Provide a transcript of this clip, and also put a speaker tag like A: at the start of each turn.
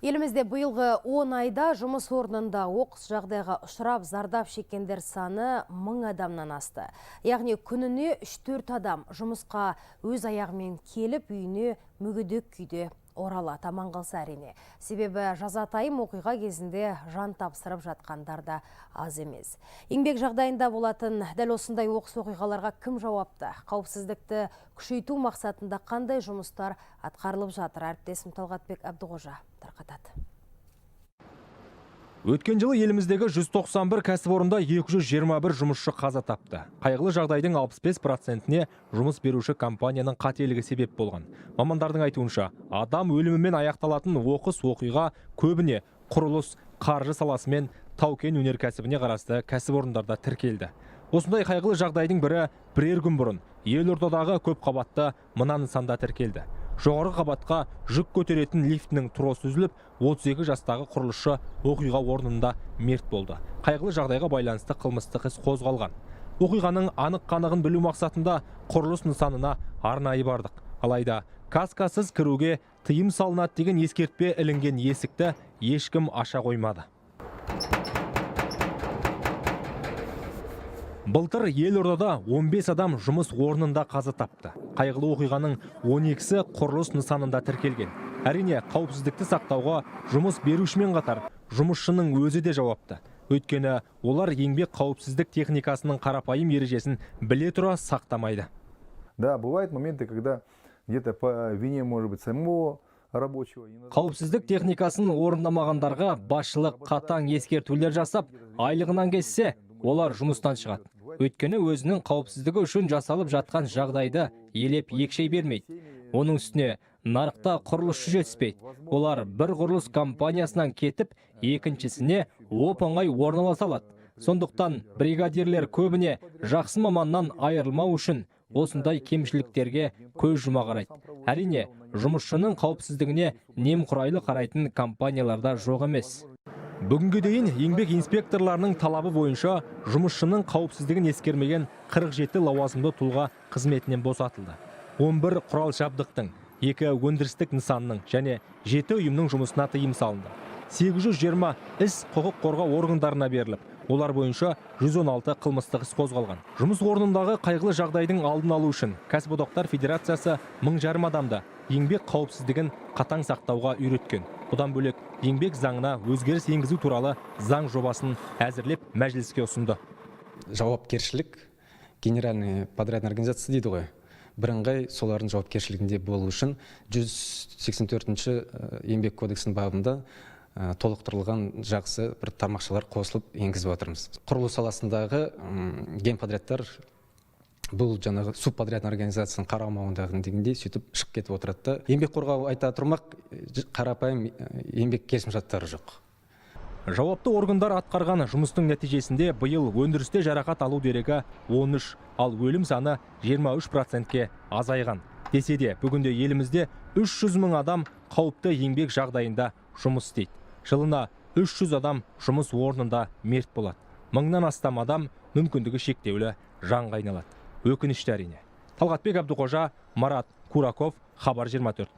A: Елімізде бұйылғы 10 айда жұмыс орнында оқыс жағдайға ұшырап зардап шеккендер саны 1000 адамнан асты. Яғни күніне 3-4 адам жұмысқа өз аяғымен келіп, үйіне мүгедек күйде оралады, аман қалса әрине. Себебі жазатайым оқиға кезінде жан тапсырып жатқандар да аз емес. Еңбек жағдайында болатын дәл осындай оқыс оқиғаларға кім жауапты? Қауіпсіздікті күшейту мақсатында қандай жұмыстар атқарылып жатыр? Әріптесім Талғатбек Әбдіғожа тарқатады.
B: Өткен жылы еліміздегі 191 кәсіпорында 221 жұмысшы қаза тапты. Қайғылы жағдайдың 65%-не жұмыс беруші компанияның қателігі себеп болған. Мамандардың айтуынша, адам өлімімен аяқталатын оқыс оқиға көбіне құрылыс, қаржы саласы мен тау-кен өнеркәсібіне қарасты кәсіпорындарда тіркелді. Осындай қайғылы жағдайдың бірі бірер күн бұрын елордадағы көп қабатты мына нысанда тіркелді. Жоғары қабатқа жүк көтеретін лифтінің тросы үзіліп, 32 жастағы құрылысшы оқиға орнында мерт болды. Қайғылы жағдайға байланысты қылмыстық іс қозғалған. Оқиғаның анық-қанығын білу мақсатында құрылыс нысанына арнайы бардық. Алайда каскасыз кіруге тыйым салынады деген ескертпе ілінген есікті ешкім аша қоймады. Былтыр елордада 15 адам жұмыс орнында қаза тапты. Қайғылы оқиғаның 12-сі құрылыс нысанында тіркелген. Әрине, қауіпсіздікті сақтауға жұмыс берушімен қатар жұмысшының өзі де жауапты. Өйткені олар еңбек қауіпсіздік техникасының қарапайым ережесін біле тұра сақтамайды.
C: Да, бывают моменты, когда где-то по вине, может быть, самого рабочего.
B: Қауіпсіздік техникасын орындамағандарға басшылық қатаң ескертулер жасап, айлығынан кессе, олар жұмыстан шығады. Өйткені өзінің қауіпсіздігі үшін жасалып жатқан жағдайды елеп екшей бермейді. Оның үстіне нарықта құрылысшы жетіспейді. Олар бір құрылыс компаниясынан кетіп, екіншісіне оп-оңай орналаса алады. Сондықтан бригадирлер көбіне жақсы маманнан айырылмау үшін осындай кемшіліктерге көз жұма қарайды. Әрине, жұмысшының қауіпсіздігіне немқұрайлы қарайтын компанияларда жоқ емес. Бүгінге дейін еңбек инспекторларының талабы бойынша жұмысшының қауіпсіздігін ескермеген 47 лауазымды тұлға қызметінен босатылды. 11 құрал жабдықтың, 2 өндірістік нысанның және 7 ұйымның жұмысына тыйым салынды. 820 іс құқық қорғау органдарына беріліп, олар бойынша 116 қылмыстық іс қозғалған. Жұмыс орнындағы қайғылы жағдайдың алдын алу үшін Кәсіподақтар Федерациясы 1050 адамды еңбек қауіпсіздігін қатаң сақтауға үйреткен. Бұдан бөлек еңбек заңына өзгеріс енгізу туралы заң жобасын әзірлеп мәжіліске ұсынды.
D: Жауапкершілік генеральный подрядная организация дейді ғой. Бірыңғай солардың жауапкершілігінде болу үшін 184-ші еңбек кодексінің бабында толықтырылған жақсы бір тармақшалар қосылып енгізіп отырмыз. Құрылыс саласындағы генподрядтар бұл жаңағы субподрядный организацияның қарамауындағын дегенде сөйтіп шығып кетіп отырады. Еңбек қорғау айта тұрмақ, қарапайым еңбек келісімшарттары жоқ.
B: Жауапты органдар атқарған жұмыстың нәтижесінде биыл өндірісте жарақат алу дерегі 13, ал өлім саны 23%-ке азайған. Десе де, бүгінде елімізде 300 мың адам қауіпті еңбек жағдайында жұмыс істейді. Жылына 300 адам жұмыс орнында мерт болады. 1000-нан астам адам мүмкіндігі шектеулі жанға айналады. Өкінішті әрине. Талғатбек Әбдіғожа, Марат Кураков, Хабар 24.